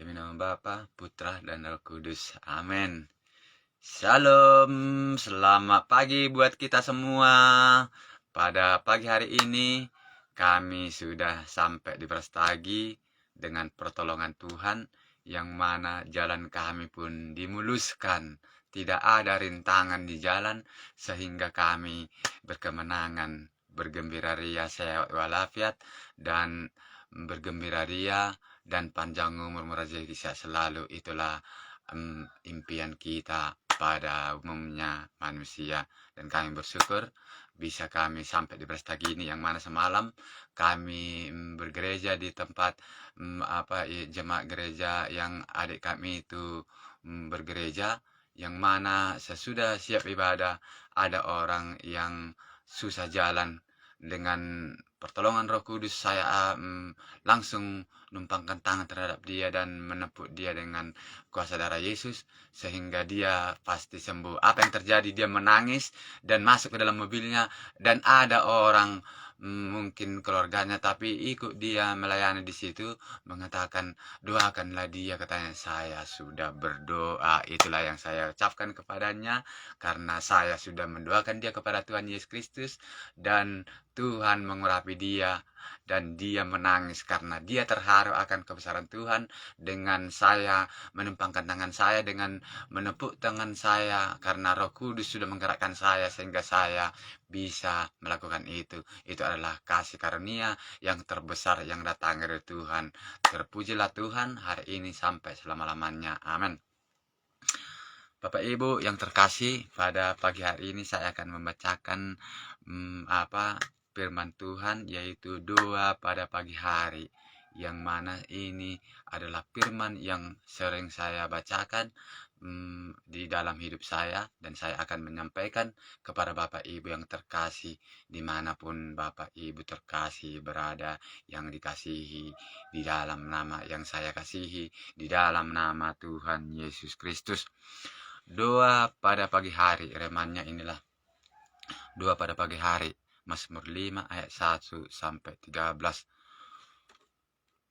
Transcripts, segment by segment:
Demi nama Bapa, Putra, dan Roh Kudus. Amin. Shalom, selamat pagi buat kita semua. Pada pagi hari ini, kami sudah sampai di Brastagi dengan pertolongan Tuhan, yang mana jalan kami pun dimuluskan. Tidak ada rintangan di jalan, sehingga kami berkemenangan, bergembira ria, sehat walafiat, dan bergembira ria dan panjang umur merajai selalu. Itulah impian kita pada umumnya manusia, dan kami bersyukur bisa kami sampai di Brastagi ini, yang mana semalam kami bergereja di tempat jemaat gereja yang adik kami itu bergereja, yang mana sesudah siap ibadah ada orang yang susah jalan. Dengan pertolongan Roh Kudus, saya langsung numpangkan tangan terhadap dia dan menepuk dia dengan kuasa darah Yesus, sehingga dia pasti sembuh. Apa yang terjadi? Dia menangis dan masuk ke dalam mobilnya, dan ada orang mungkin keluarganya tapi ikut dia melayani di situ, mengatakan, doakanlah dia, katanya. Saya sudah berdoa. Itulah yang saya ucapkan kepadanya, karena saya sudah mendoakan dia kepada Tuhan Yesus Kristus, dan Tuhan mengurapi dia, dan dia menangis karena dia terharu akan kebesaran Tuhan. Dengan saya menumpangkan tangan saya, dengan menepuk tangan saya, karena Roh Kudus sudah menggerakkan saya sehingga saya bisa melakukan itu. Itu adalah kasih karunia yang terbesar yang datang dari Tuhan. Terpujilah Tuhan hari ini sampai selama-lamanya. Amin. Bapak Ibu yang terkasih, pada pagi hari ini saya akan membacakan firman Tuhan, yaitu doa pada pagi hari, yang mana ini adalah firman yang sering saya bacakan di dalam hidup saya, dan saya akan menyampaikan kepada Bapak Ibu yang terkasih dimanapun Bapak Ibu terkasih berada, yang dikasihi di dalam nama yang saya kasihi, di dalam nama Tuhan Yesus Kristus. Doa pada pagi hari, remannya inilah doa pada pagi hari, Mazmur 5 ayat 1 sampai 13.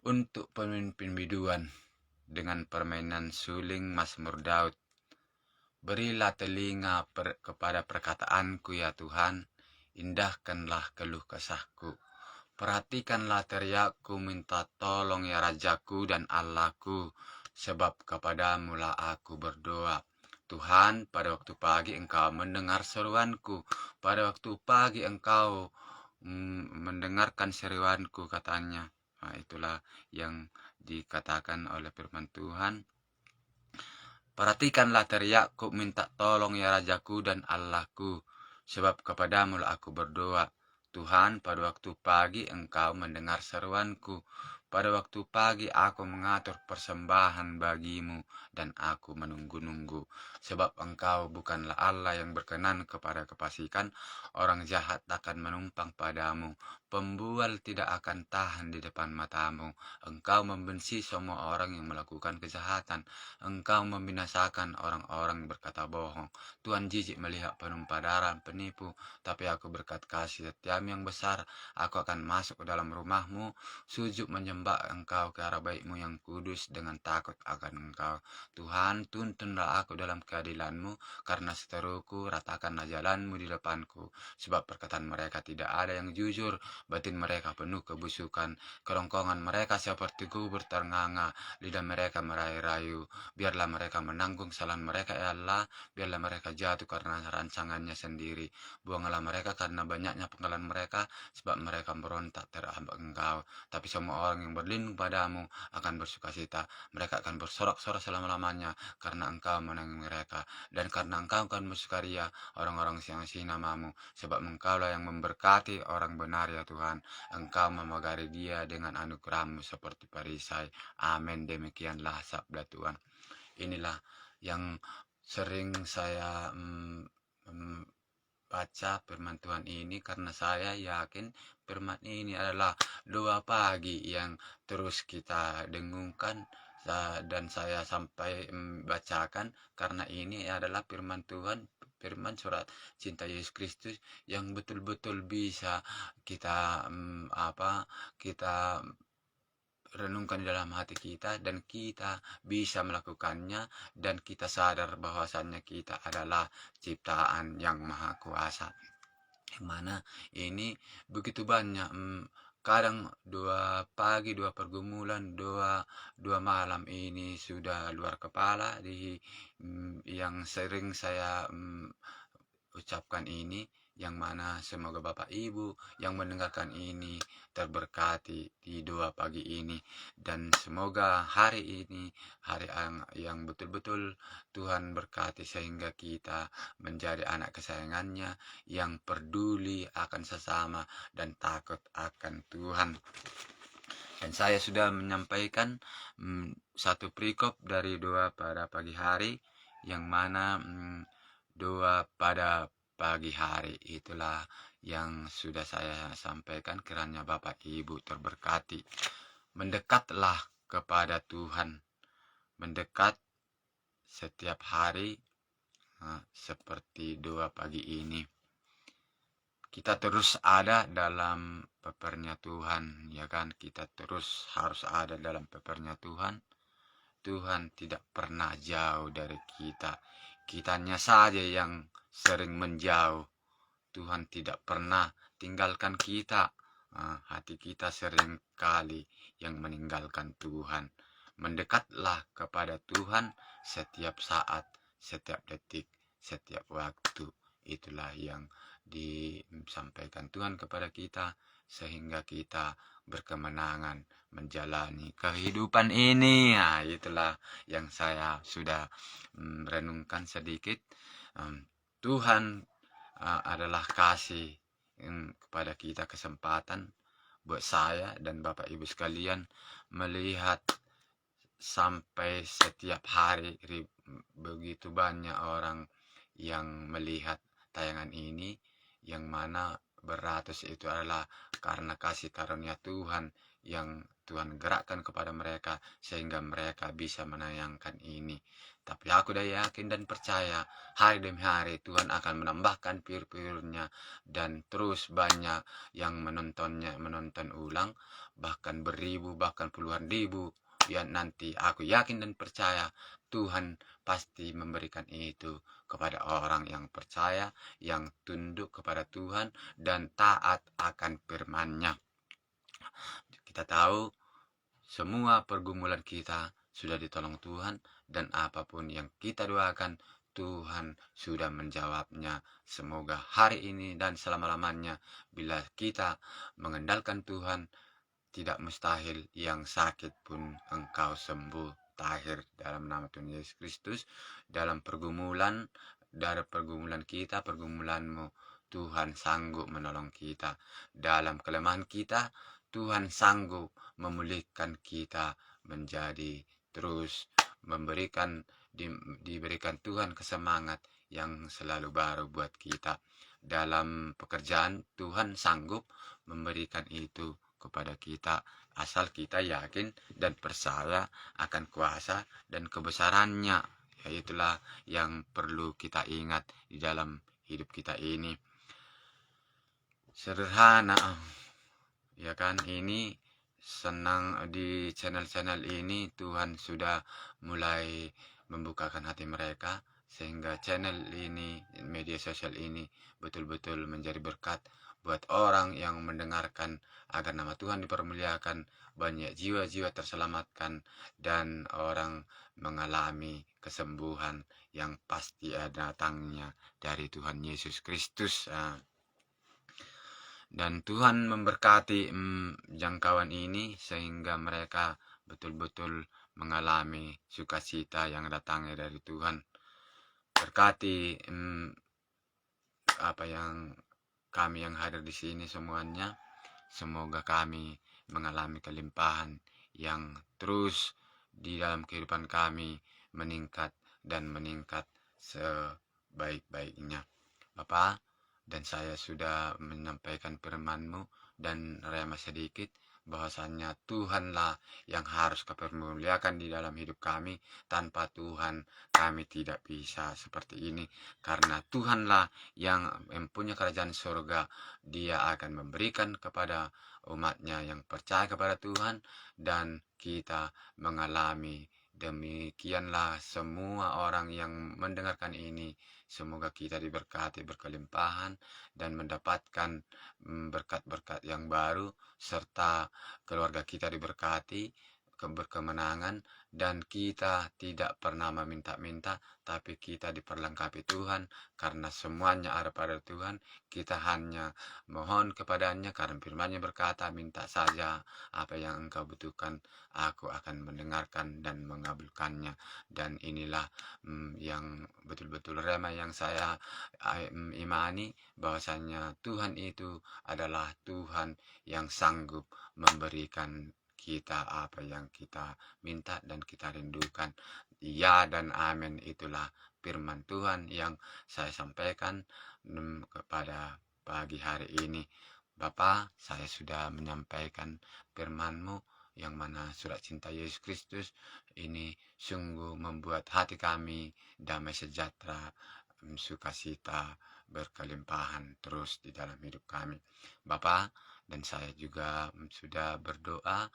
Untuk pemimpin biduan dengan permainan suling, Mazmur Daud. Berilah telinga kepada perkataanku, ya Tuhan, indahkanlah keluh kesahku. Perhatikanlah teriakku, minta tolong ya Rajaku dan Allahku, sebab kepadamu lah aku berdoa. Tuhan, pada waktu pagi Engkau mendengar seruanku, pada waktu pagi Engkau mendengarkan seruanku, katanya. Nah, itulah yang dikatakan oleh firman Tuhan. Perhatikanlah teriakku, minta tolong ya Rajaku dan Allahku, sebab kepadamu lah aku berdoa. Tuhan, pada waktu pagi Engkau mendengar seruanku. Pada waktu pagi aku mengatur persembahan bagimu, dan aku menunggu-nunggu. Sebab Engkau bukanlah Allah yang berkenan kepada kefasikan, orang jahat akan menumpang padamu. Pembual tidak akan tahan di depan matamu. Engkau membenci semua orang yang melakukan kejahatan. Engkau membinasakan orang-orang yang berkata bohong. Tuhan jijik melihat penumpah darah penipu, tapi aku berkat kasih setiamu yang besar, aku akan masuk ke dalam rumahmu, sujud menyembah Engkau ke arah baik-Mu yang kudus dengan takut akan Engkau. Tuhan, tuntunlah aku dalam keadilan-Mu, karena seteruku ratakanlah jalan-Mu di depanku. Sebab perkataan mereka tidak ada yang jujur, batin mereka penuh kebusukan, kerongkongan mereka seperti kubur ternganga, lidah mereka merayu-rayu. Biarlah mereka menanggung kesalahan mereka, ya Allah. Biarlah mereka jatuh karena rancangannya sendiri. Buanglah mereka karena banyaknya pengalaman mereka, sebab mereka berontak terhadap Engkau. Tapi semua orang yang berlindung padamu akan bersukacita. Mereka akan bersorak-sorak selama-lamanya, karena Engkau menanggung mereka. Dan karena Engkau akan bersukaria orang-orang yang mengasihi namamu. Sebab Engkaulah yang memberkati orang benar, ya Tuhan. Engkau memagari dia dengan anugerah-Mu seperti perisai. Amin. Demikianlah sabda Tuhan. Inilah yang sering saya baca firman Tuhan ini, karena saya yakin firman ini adalah doa pagi yang terus kita dengungkan, dan saya sampai bacakan, karena ini adalah firman Tuhan, firman surat cinta Yesus Kristus, yang betul-betul bisa kita kita renungkan di dalam hati kita dan kita bisa melakukannya, dan kita sadar bahwasannya kita adalah ciptaan yang maha kuasa. Mana ini begitu banyak, kadang 2 pagi 2 pergumulan, dua malam ini sudah luar kepala yang sering saya ucapkan ini, yang mana semoga Bapak Ibu yang mendengarkan ini terberkati di 2 pagi ini, dan semoga hari ini hari yang betul-betul Tuhan berkati sehingga kita menjadi anak kesayangannya yang peduli akan sesama dan takut akan Tuhan. Dan saya sudah menyampaikan satu perikop dari doa pada pagi hari, yang mana doa pada pagi hari itulah yang sudah saya sampaikan. Kiranya Bapak Ibu terberkati. Mendekatlah kepada Tuhan, mendekat setiap hari seperti doa pagi ini. Kita terus ada dalam pepernya Tuhan, ya kan? Kita terus harus ada dalam pepernya Tuhan. Tuhan tidak pernah jauh dari kita. Kitanya saja yang sering menjauh. Tuhan tidak pernah tinggalkan kita. Hati kita sering kali yang meninggalkan Tuhan. Mendekatlah kepada Tuhan setiap saat, setiap detik, setiap waktu. Itulah yang disampaikan Tuhan kepada kita, sehingga kita berkemenangan menjalani kehidupan ini. Itulah yang saya sudah renungkan sedikit. Tuhan adalah kasih kepada kita kesempatan buat saya dan Bapak Ibu sekalian melihat sampai setiap hari begitu banyak orang yang melihat tayangan ini, yang mana beratus itu adalah karena kasih karunia Tuhan yang Tuhan gerakkan kepada mereka sehingga mereka bisa menayangkan ini. Tapi aku dah yakin dan percaya hari demi hari Tuhan akan menambahkan pir-pirnya, dan terus banyak yang menonton ulang, bahkan beribu, bahkan puluhan ribu. Ya, nanti aku yakin dan percaya Tuhan pasti memberikan itu kepada orang yang percaya, yang tunduk kepada Tuhan dan taat akan firman-Nya. Kita tahu semua pergumulan kita sudah ditolong Tuhan, dan apapun yang kita doakan Tuhan sudah menjawabnya. Semoga hari ini dan selama-lamanya bila kita mengandalkan Tuhan, tidak mustahil yang sakit pun engkau sembuh tahir dalam nama Tuhan Yesus Kristus. Dalam pergumulan, dari pergumulan kita, pergumulanmu, Tuhan sanggup menolong kita. Dalam kelemahan kita, Tuhan sanggup memulihkan kita menjadi terus diberikan Tuhan kesemangat yang selalu baru buat kita. Dalam pekerjaan Tuhan sanggup memberikan itu kepada kita, asal kita yakin dan percaya akan kuasa dan kebesarannya. Itulah yang perlu kita ingat di dalam hidup kita ini. Sederhana, ya kan? Ini senang di channel-channel ini Tuhan sudah mulai membukakan hati mereka, sehingga channel ini, media sosial ini betul-betul menjadi berkat buat orang yang mendengarkan, agar nama Tuhan dipermuliakan, banyak jiwa-jiwa terselamatkan, dan orang mengalami kesembuhan yang pasti datangnya dari Tuhan Yesus Kristus. Dan Tuhan memberkati jangkauan ini sehingga mereka betul-betul mengalami sukacita yang datangnya dari Tuhan. Berkati apa yang kami yang hadir di sini semuanya. Semoga kami mengalami kelimpahan yang terus di dalam kehidupan kami meningkat dan meningkat sebaik-baiknya. Bapak dan saya sudah menyampaikan firman-Mu dan rema sedikit. bahwasannya Tuhanlah yang harus kepermuliakan di dalam hidup kami. Tanpa Tuhan kami tidak bisa seperti ini, karena Tuhanlah yang mempunyai kerajaan surga. Dia akan memberikan kepada umatnya yang percaya kepada Tuhan, dan kita mengalami. Demikianlah semua orang yang mendengarkan ini, semoga kita diberkati berkelimpahan dan mendapatkan berkat-berkat yang baru, serta keluarga kita diberkati, berkemenangan, dan kita tidak pernah meminta-minta, tapi kita diperlengkapi Tuhan, karena semuanya ada pada Tuhan. Kita hanya mohon kepadanya, karena firman-Nya berkata, minta saja apa yang engkau butuhkan, aku akan mendengarkan dan mengabulkannya. Dan inilah yang betul-betul rema yang saya imani, bahwasanya Tuhan itu adalah Tuhan yang sanggup memberikan kita apa yang kita minta dan kita rindukan. Ya dan amin, itulah firman Tuhan yang saya sampaikan kepada pagi hari ini. Bapa, saya sudah menyampaikan firman-Mu yang mana surat cinta Yesus Kristus ini sungguh membuat hati kami damai sejahtera, sukacita, berkelimpahan terus di dalam hidup kami. Bapa, dan saya juga sudah berdoa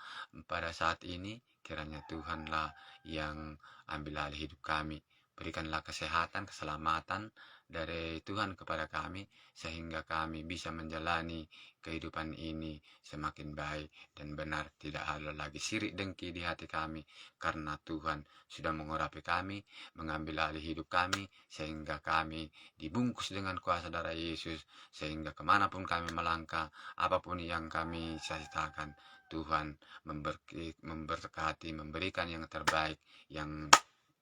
pada saat ini, kiranya Tuhanlah yang ambil alih hidup kami. Berikanlah kesehatan, keselamatan dari Tuhan kepada kami, sehingga kami bisa menjalani kehidupan ini semakin baik dan benar. Tidak ada lagi sirik dengki di hati kami, karena Tuhan sudah mengurapi kami, mengambil alih hidup kami, sehingga kami dibungkus dengan kuasa darah Yesus, sehingga kemanapun kami melangkah, apapun yang kami cita-citakan, Tuhan memberkati, memberikan yang terbaik, yang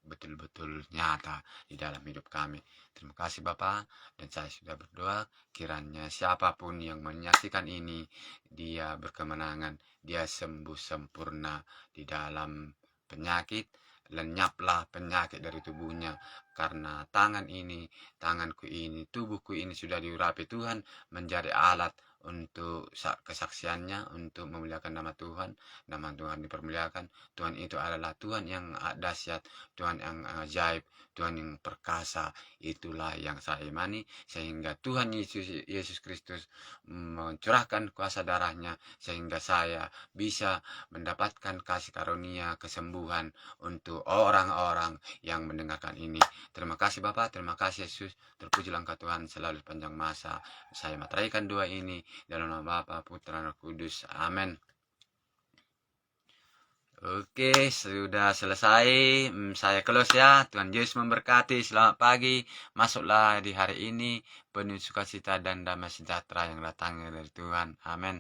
betul-betul nyata di dalam hidup kami. Terima kasih Bapak, dan saya sudah berdoa kiranya siapapun yang menyaksikan ini, dia berkemenangan, dia sembuh sempurna di dalam penyakit, lenyaplah penyakit dari tubuhnya, karena tanganku ini, tubuhku ini sudah diurapi Tuhan menjadi alat untuk kesaksiannya, untuk memuliakan nama Tuhan. Nama Tuhan dipermuliakan. Tuhan itu adalah Tuhan yang dahsyat, Tuhan yang ajaib, Tuhan yang perkasa. Itulah yang saya imani, sehingga Tuhan Yesus Kristus mencurahkan kuasa darahnya, sehingga saya bisa mendapatkan kasih karunia kesembuhan untuk orang-orang yang mendengarkan ini. Terima kasih Bapak, terima kasih Yesus. Terpujilah Engkau Tuhan selalu sepanjang masa. Saya materaikan doa ini dalam nama Bapa, Putra, dan Roh Kudus. Amin. Oke, sudah selesai. Saya close ya. Tuhan Yesus memberkati. Selamat pagi. Masuklah di hari ini penuh sukacita dan damai sejahtera yang datangnya dari Tuhan. Amin.